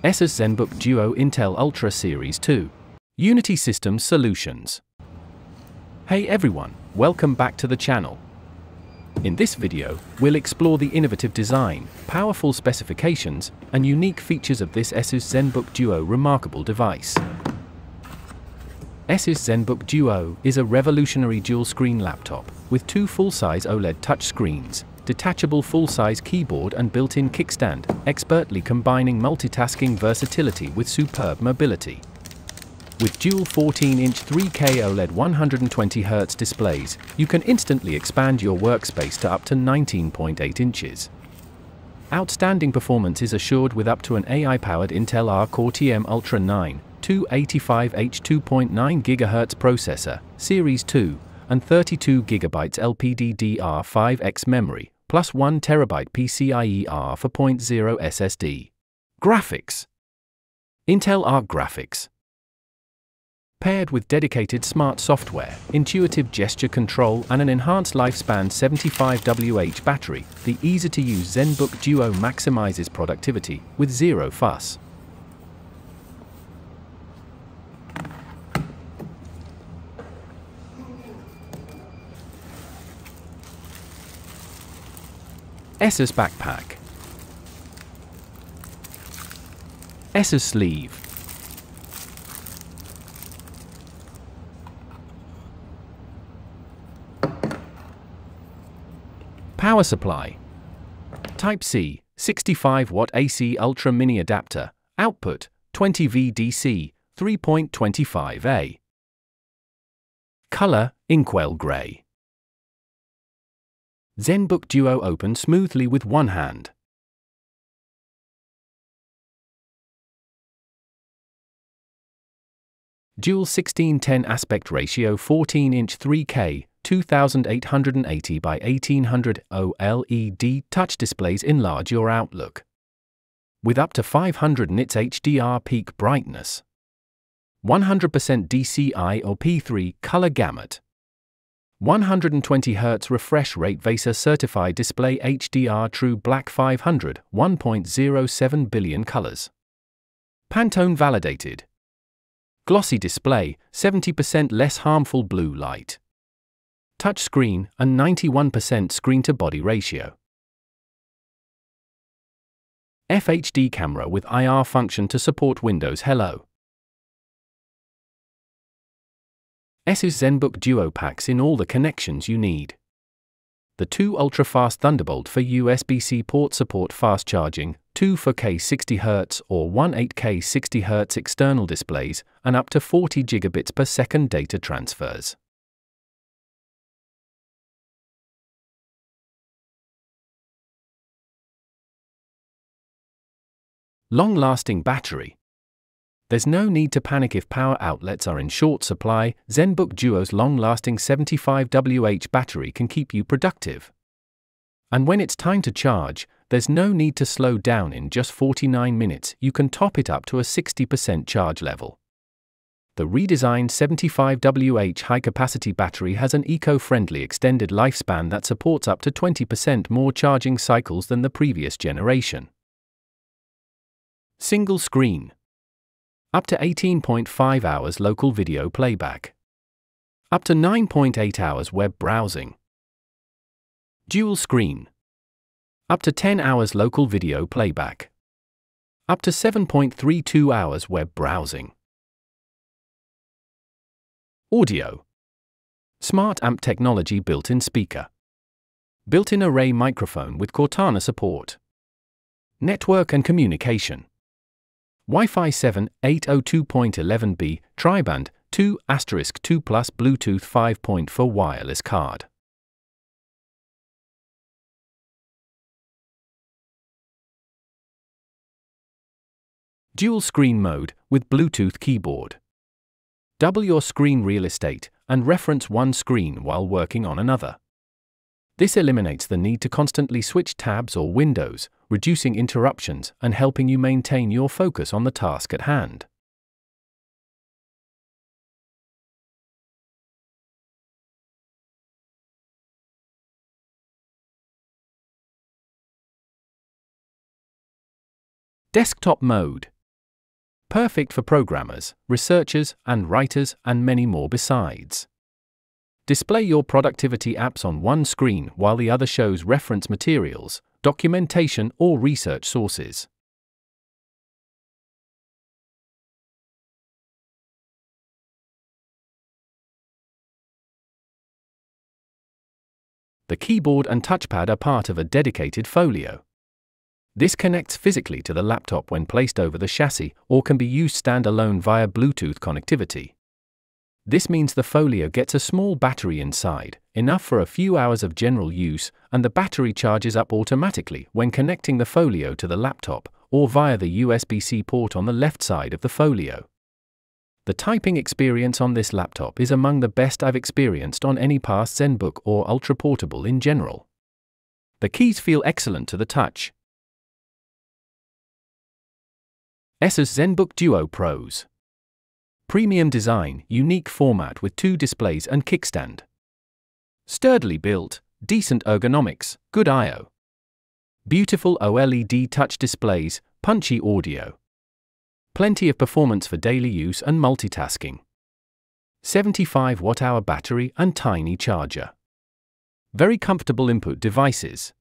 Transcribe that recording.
Asus Zenbook Duo Intel Ultra Series 2. UnitySystems Solutions. Hey everyone, welcome back to the channel. In this video, we'll explore the innovative design, powerful specifications, and unique features of this Asus Zenbook Duo remarkable device. Asus Zenbook Duo is a revolutionary dual-screen laptop with two full-size OLED touchscreens, detachable full-size keyboard and built-in kickstand, expertly combining multitasking versatility with superb mobility. With dual 14-inch 3K OLED 120Hz displays, you can instantly expand your workspace to up to 19.8 inches. Outstanding performance is assured with up to an AI-powered Intel Core TM Ultra 9 285H 2.9 GHz processor, Series 2, and 32GB LPDDR5X memory, plus 1TB PCIe R4.0 SSD. Graphics. Intel Arc Graphics. Paired with dedicated smart software, intuitive gesture control and an enhanced lifespan 75Wh battery, the easy-to-use Zenbook Duo maximizes productivity with zero fuss. Asus Backpack. Asus Sleeve. Power supply. Type-C, 65W AC Ultra Mini Adapter, output, 20V DC, 3.25A. Color, Inkwell Gray. Zenbook Duo opens smoothly with one hand. Dual 16:10 aspect ratio 14-inch 3K 2880 by 1800 OLED touch displays enlarge your outlook. With up to 500 nits HDR peak brightness. 100% DCI or P3 color gamut. 120Hz refresh rate VESA certified display HDR True Black 500 1.07 billion colors. Pantone validated. Glossy display, 70% less harmful blue light. Touch screen and 91% screen-to-body ratio. FHD camera with IR function to support Windows Hello. Asus Zenbook Duo packs in all the connections you need. The 2 ultra-fast Thunderbolt for USB-C port support fast charging, 2 4K 60Hz or 1 8K 60Hz external displays, and up to 40 gigabits per second data transfers. Long-lasting battery. There's no need to panic if power outlets are in short supply. Zenbook Duo's long-lasting 75Wh battery can keep you productive. And when it's time to charge, there's no need to slow down. In just 49 minutes, you can top it up to a 60% charge level. The redesigned 75Wh high-capacity battery has an eco-friendly extended lifespan that supports up to 20% more charging cycles than the previous generation. Single screen. Up to 18.5 hours local video playback. Up to 9.8 hours web browsing. Dual screen. Up to 10 hours local video playback. Up to 7.32 hours web browsing. Audio. Smart amp technology built-in speaker. Built-in array microphone with Cortana support. Network and communication. Wi-Fi 7, 802.11b, tri-band, 2*2 plus Bluetooth 5.4 wireless card. Dual screen mode with Bluetooth keyboard. Double your screen real estate and reference one screen while working on another. This eliminates the need to constantly switch tabs or windows, reducing interruptions and helping you maintain your focus on the task at hand. Desktop mode. Perfect for programmers, researchers, and writers, and many more besides. Display your productivity apps on one screen while the other shows reference materials, documentation, or research sources. The keyboard and touchpad are part of a dedicated folio. This connects physically to the laptop when placed over the chassis, or can be used standalone via Bluetooth connectivity. This means the folio gets a small battery inside, enough for a few hours of general use, and the battery charges up automatically when connecting the folio to the laptop, or via the USB-C port on the left side of the folio. The typing experience on this laptop is among the best I've experienced on any past Zenbook or ultra-portable in general. The keys feel excellent to the touch. Asus Zenbook Duo Pros. Premium design, unique format with 2 displays and kickstand. Sturdily built, decent ergonomics, good I/O. Beautiful OLED touch displays, punchy audio. Plenty of performance for daily use and multitasking. 75 watt-hour battery and tiny charger. Very comfortable input devices.